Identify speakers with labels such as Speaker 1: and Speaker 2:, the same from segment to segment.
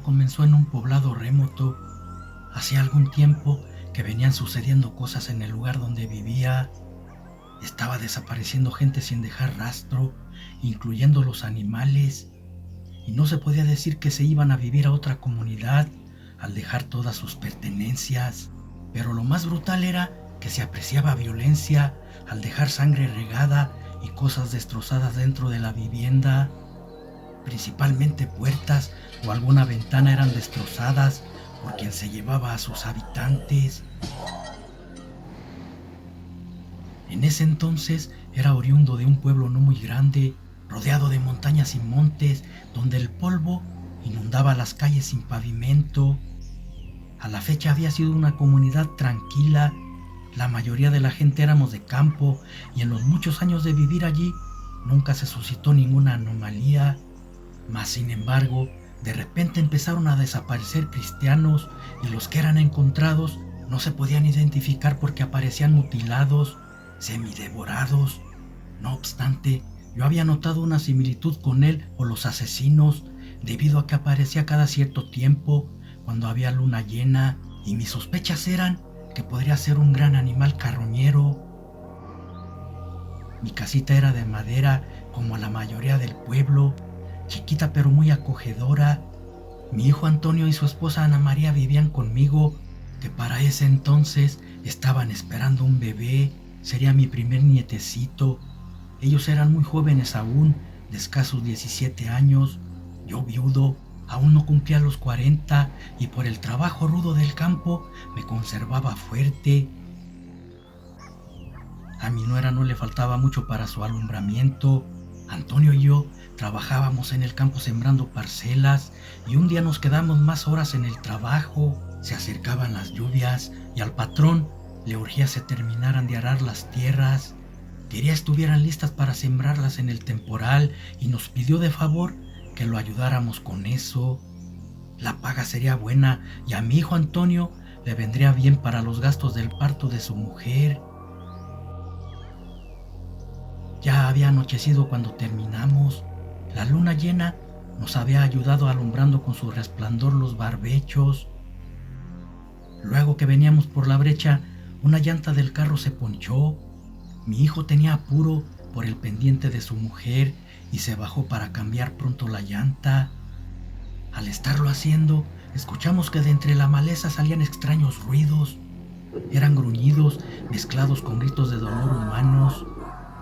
Speaker 1: todo comenzó en un poblado remoto. Hacía algún tiempo que venían sucediendo cosas en el lugar donde vivía. Estaba desapareciendo gente sin dejar rastro, incluyendo los animales, y no se podía decir que se iban a vivir a otra comunidad al dejar todas sus pertenencias. Pero lo más brutal era que se apreciaba violencia al dejar sangre regada y cosas destrozadas dentro de la vivienda. Principalmente puertas o alguna ventana eran destrozadas por quien se llevaba a sus habitantes. En ese entonces era oriundo de un pueblo no muy grande, rodeado de montañas y montes, donde el polvo inundaba las calles sin pavimento. A la fecha había sido una comunidad tranquila. La mayoría de la gente éramos de campo y en los muchos años de vivir allí nunca se suscitó ninguna anomalía. Mas sin embargo, de repente empezaron a desaparecer cristianos y los que eran encontrados no se podían identificar porque aparecían mutilados, semidevorados. No obstante, yo había notado una similitud con él o los asesinos debido a que aparecía cada cierto tiempo cuando había luna llena, y mis sospechas eran que podría ser un gran animal carroñero. Mi casita era de madera como la mayoría del pueblo, chiquita pero muy acogedora. Mi hijo Antonio y su esposa Ana María vivían conmigo, que para ese entonces estaban esperando un bebé. Sería mi primer nietecito. Ellos eran muy jóvenes aún, de escasos 17 años. Yo viudo, aún no cumplía los 40 y por el trabajo rudo del campo me conservaba fuerte. A mi nuera no le faltaba mucho para su alumbramiento. Antonio y yo trabajábamos en el campo sembrando parcelas y un día nos quedamos más horas en el trabajo. Se acercaban las lluvias y al patrón le urgía se terminaran de arar las tierras. Quería estuvieran listas para sembrarlas en el temporal y nos pidió de favor que lo ayudáramos con eso. La paga sería buena y a mi hijo Antonio le vendría bien para los gastos del parto de su mujer. Ya había anochecido cuando terminamos. La luna llena nos había ayudado alumbrando con su resplandor los barbechos. Luego que veníamos por la brecha, una llanta del carro se ponchó. Mi hijo tenía apuro por el pendiente de su mujer y se bajó para cambiar pronto la llanta. Al estarlo haciendo, escuchamos que de entre la maleza salían extraños ruidos. Eran gruñidos mezclados con gritos de dolor humanos,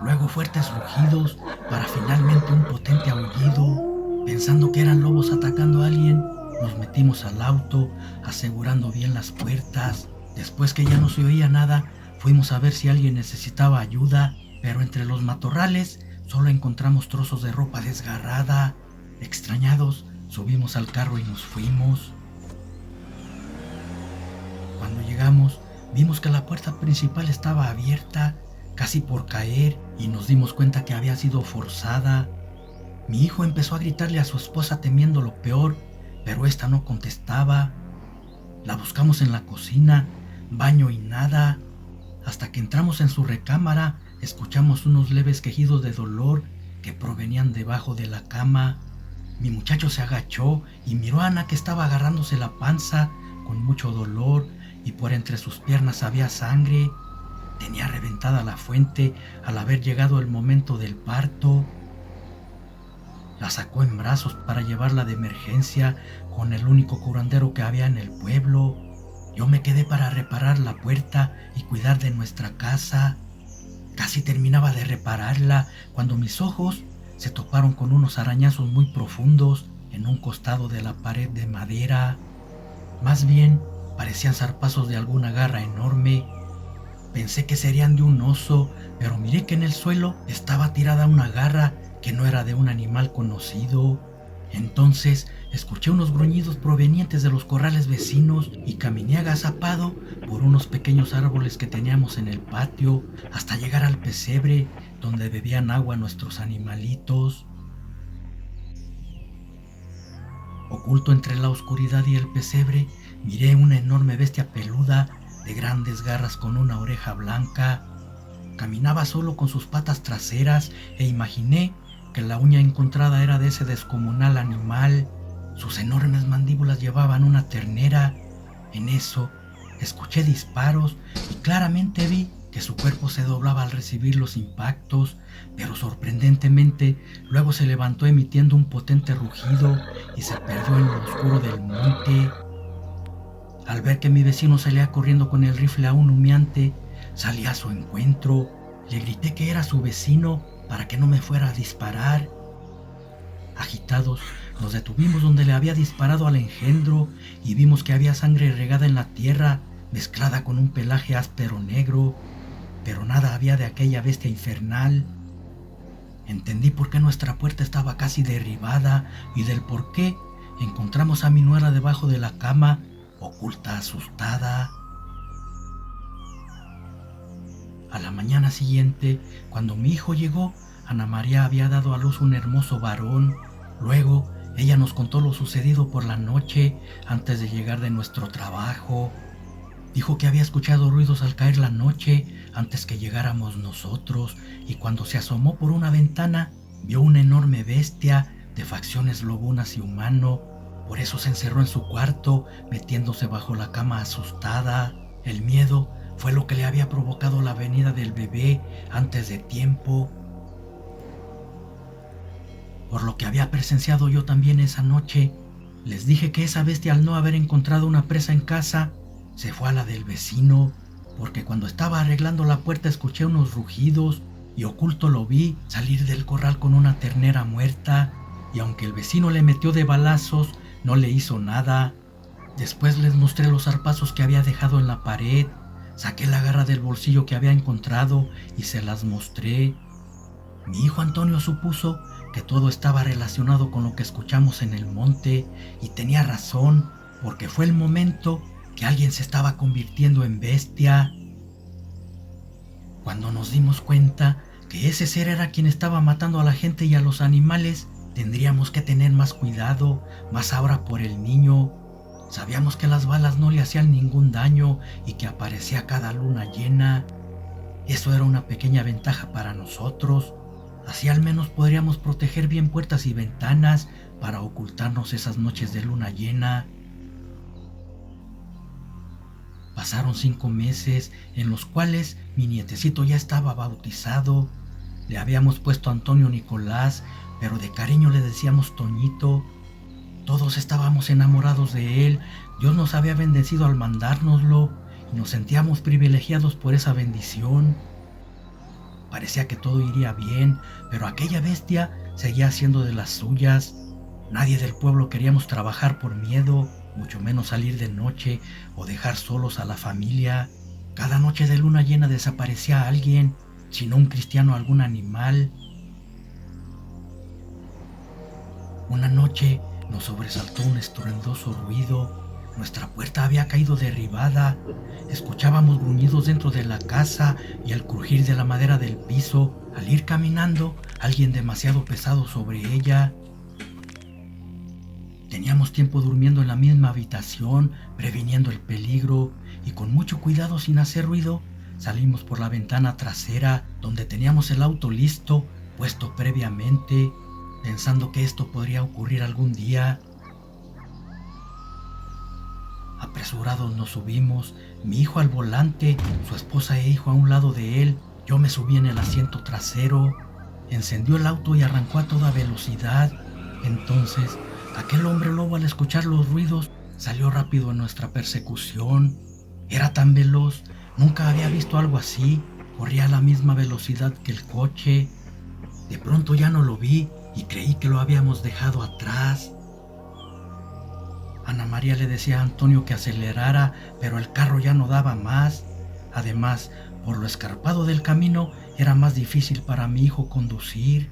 Speaker 1: luego fuertes rugidos para finalmente un potente aullido. Pensando que eran lobos atacando a alguien, nos metimos al auto, asegurando bien las puertas. Después que ya no se oía nada, fuimos a ver si alguien necesitaba ayuda, pero entre los matorrales solo encontramos trozos de ropa desgarrada. Extrañados, subimos al carro y nos fuimos. Cuando llegamos, vimos que la puerta principal estaba abierta, casi por caer, y nos dimos cuenta que había sido forzada. Mi hijo empezó a gritarle a su esposa temiendo lo peor, pero esta no contestaba. La buscamos en la cocina, baño y nada. Hasta que entramos en su recámara, escuchamos unos leves quejidos de dolor que provenían debajo de la cama. Mi muchacho se agachó y miró a Ana, que estaba agarrándose la panza con mucho dolor y por entre sus piernas había sangre. Tenía reventada la fuente al haber llegado el momento del parto. La sacó en brazos para llevarla de emergencia con el único curandero que había en el pueblo. Yo me quedé para reparar la puerta y cuidar de nuestra casa. Casi terminaba de repararla cuando mis ojos se toparon con unos arañazos muy profundos en un costado de la pared de madera. Más bien parecían zarpazos de alguna garra enorme. Pensé que serían de un oso, pero miré que en el suelo estaba tirada una garra que no era de un animal conocido. Entonces escuché unos gruñidos provenientes de los corrales vecinos y caminé agazapado por unos pequeños árboles que teníamos en el patio hasta llegar al pesebre donde bebían agua nuestros animalitos. Oculto entre la oscuridad y el pesebre, miré una enorme bestia peluda de grandes garras con una oreja blanca. Caminaba solo con sus patas traseras e imaginé que la uña encontrada era de ese descomunal animal. Sus enormes mandíbulas llevaban una ternera. En eso, escuché disparos y claramente vi que su cuerpo se doblaba al recibir los impactos, pero sorprendentemente luego se levantó emitiendo un potente rugido y se perdió en lo oscuro del monte. Al ver que mi vecino salía corriendo con el rifle aún humeante, salí a su encuentro. Le grité que era su vecino para que no me fuera a disparar. Agitados, nos detuvimos donde le había disparado al engendro y vimos que había sangre regada en la tierra, mezclada con un pelaje áspero negro, pero nada había de aquella bestia infernal. Entendí por qué nuestra puerta estaba casi derribada y del por qué encontramos a mi nuera debajo de la cama, oculta, asustada. A la mañana siguiente, cuando mi hijo llegó, Ana María había dado a luz un hermoso varón. Luego, ella nos contó lo sucedido por la noche antes de llegar de nuestro trabajo. Dijo que había escuchado ruidos al caer la noche antes que llegáramos nosotros y cuando se asomó por una ventana vio una enorme bestia de facciones lobunas y humano. Por eso se encerró en su cuarto, metiéndose bajo la cama asustada. El miedo fue lo que le había provocado la venida del bebé antes de tiempo. Por lo que había presenciado yo también esa noche, les dije que esa bestia, al no haber encontrado una presa en casa, se fue a la del vecino, porque cuando estaba arreglando la puerta escuché unos rugidos y oculto lo vi salir del corral con una ternera muerta, y aunque el vecino le metió de balazos, no le hizo nada. Después les mostré los zarpazos que había dejado en la pared, saqué la garra del bolsillo que había encontrado y se las mostré. Mi hijo Antonio supuso que todo estaba relacionado con lo que escuchamos en el monte y tenía razón, porque fue el momento que alguien se estaba convirtiendo en bestia. Cuando nos dimos cuenta que ese ser era quien estaba matando a la gente y a los animales, tendríamos que tener más cuidado, más ahora por el niño. Sabíamos que las balas no le hacían ningún daño y que aparecía cada luna llena. Eso era una pequeña ventaja para nosotros. Así al menos podríamos proteger bien puertas y ventanas para ocultarnos esas noches de luna llena. Pasaron 5 meses en los cuales mi nietecito ya estaba bautizado. Le habíamos puesto Antonio Nicolás, pero de cariño le decíamos Toñito. Todos estábamos enamorados de él. Dios nos había bendecido al mandárnoslo y nos sentíamos privilegiados por esa bendición. Parecía que todo iría bien, pero aquella bestia seguía haciendo de las suyas. Nadie del pueblo queríamos trabajar por miedo, mucho menos salir de noche o dejar solos a la familia. Cada noche de luna llena desaparecía alguien, si no un cristiano, algún animal. Una noche nos sobresaltó un estruendoso ruido. Nuestra puerta había caído derribada. Escuchábamos gruñidos dentro de la casa y el crujir de la madera del piso. Al ir caminando, alguien demasiado pesado sobre ella. Teníamos tiempo durmiendo en la misma habitación, previniendo el peligro, y con mucho cuidado, sin hacer ruido, salimos por la ventana trasera, donde teníamos el auto listo, puesto previamente, pensando que esto podría ocurrir algún día. Apresurados nos subimos, mi hijo al volante, su esposa e hijo a un lado de él, yo me subí en el asiento trasero. Encendió el auto y arrancó a toda velocidad. Entonces, aquel hombre lobo, al escuchar los ruidos, salió rápido en nuestra persecución. Era tan veloz, nunca había visto algo así. Corría a la misma velocidad que el coche. De pronto ya no lo vi y creí que lo habíamos dejado atrás. Ana María le decía a Antonio que acelerara, pero el carro ya no daba más. Además, por lo escarpado del camino, era más difícil para mi hijo conducir.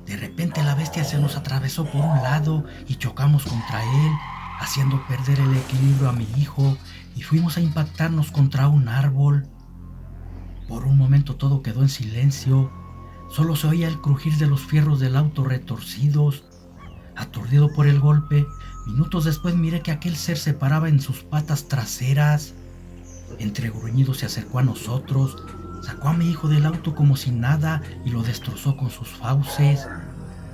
Speaker 1: De repente la bestia se nos atravesó por un lado y chocamos contra él, haciendo perder el equilibrio a mi hijo, y fuimos a impactarnos contra un árbol. Por un momento todo quedó en silencio. Solo se oía el crujir de los fierros del auto retorcidos. Aturdido por el golpe, minutos después miré que aquel ser se paraba en sus patas traseras. Entre gruñidos se acercó a nosotros, sacó a mi hijo del auto como si nada y lo destrozó con sus fauces.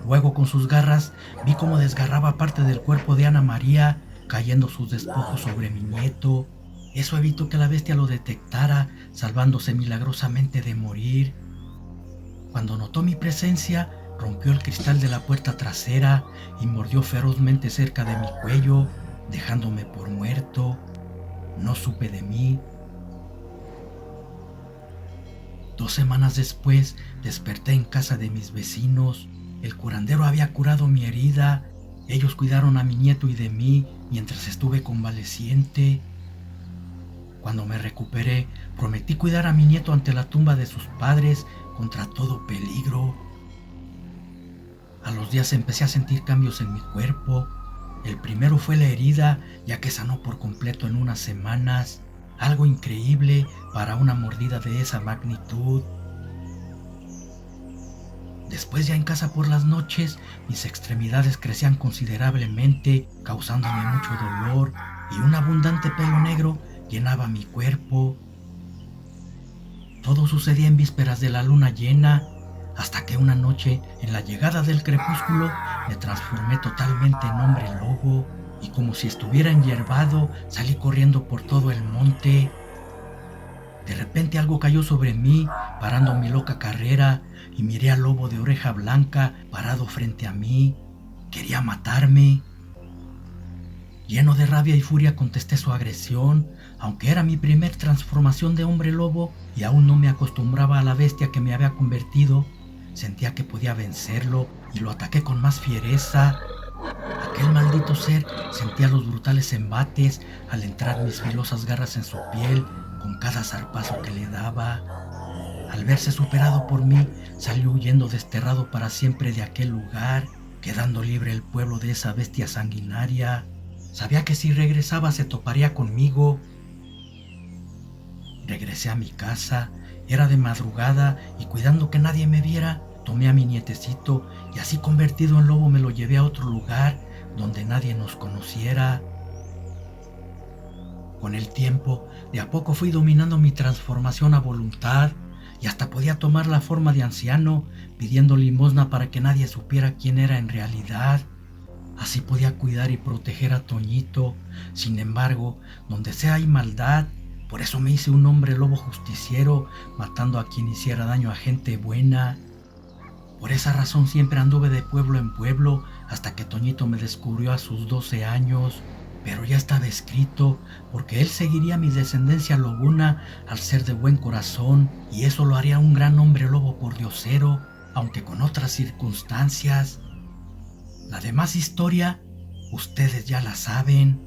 Speaker 1: Luego con sus garras vi cómo desgarraba parte del cuerpo de Ana María, cayendo sus despojos sobre mi nieto. Eso evitó que la bestia lo detectara, salvándose milagrosamente de morir. Cuando notó mi presencia, rompió el cristal de la puerta trasera y mordió ferozmente cerca de mi cuello, dejándome por muerto. No supe de mí. 2 semanas después, desperté en casa de mis vecinos. El curandero había curado mi herida. Ellos cuidaron a mi nieto y de mí mientras estuve convaleciente. Cuando me recuperé, prometí cuidar a mi nieto ante la tumba de sus padres contra todo peligro. A los días empecé a sentir cambios en mi cuerpo. El primero fue la herida, ya que sanó por completo en unas semanas. Algo increíble para una mordida de esa magnitud. Después, ya en casa por las noches, mis extremidades crecían considerablemente, causándome mucho dolor, y un abundante pelo negro llenaba mi cuerpo. Todo sucedía en vísperas de la luna llena, hasta que una noche, en la llegada del crepúsculo, me transformé totalmente en hombre lobo, y como si estuviera enyerbado, salí corriendo por todo el monte. De repente algo cayó sobre mí, parando mi loca carrera, y miré al lobo de oreja blanca parado frente a mí. Quería matarme. Lleno de rabia y furia contesté su agresión. Aunque era mi primer transformación de hombre lobo y aún no me acostumbraba a la bestia que me había convertido, sentía que podía vencerlo y lo ataqué con más fiereza. Aquel maldito ser sentía los brutales embates al entrar mis filosas garras en su piel con cada zarpazo que le daba. Al verse superado por mí, salió huyendo desterrado para siempre de aquel lugar, quedando libre el pueblo de esa bestia sanguinaria. Sabía que si regresaba se toparía conmigo. Regresé a mi casa, era de madrugada y cuidando que nadie me viera, tomé a mi nietecito y así convertido en lobo me lo llevé a otro lugar donde nadie nos conociera. Con el tiempo, de a poco fui dominando mi transformación a voluntad y hasta podía tomar la forma de anciano, pidiendo limosna para que nadie supiera quién era en realidad. Así podía cuidar y proteger a Toñito. Sin embargo, donde sea hay maldad. Por eso me hice un hombre lobo justiciero, matando a quien hiciera daño a gente buena. Por esa razón siempre anduve de pueblo en pueblo, hasta que Toñito me descubrió a sus 12 años. Pero ya estaba escrito, porque él seguiría mi descendencia lobuna al ser de buen corazón, y eso lo haría un gran hombre lobo pordiosero, aunque con otras circunstancias. La demás historia, ustedes ya la saben.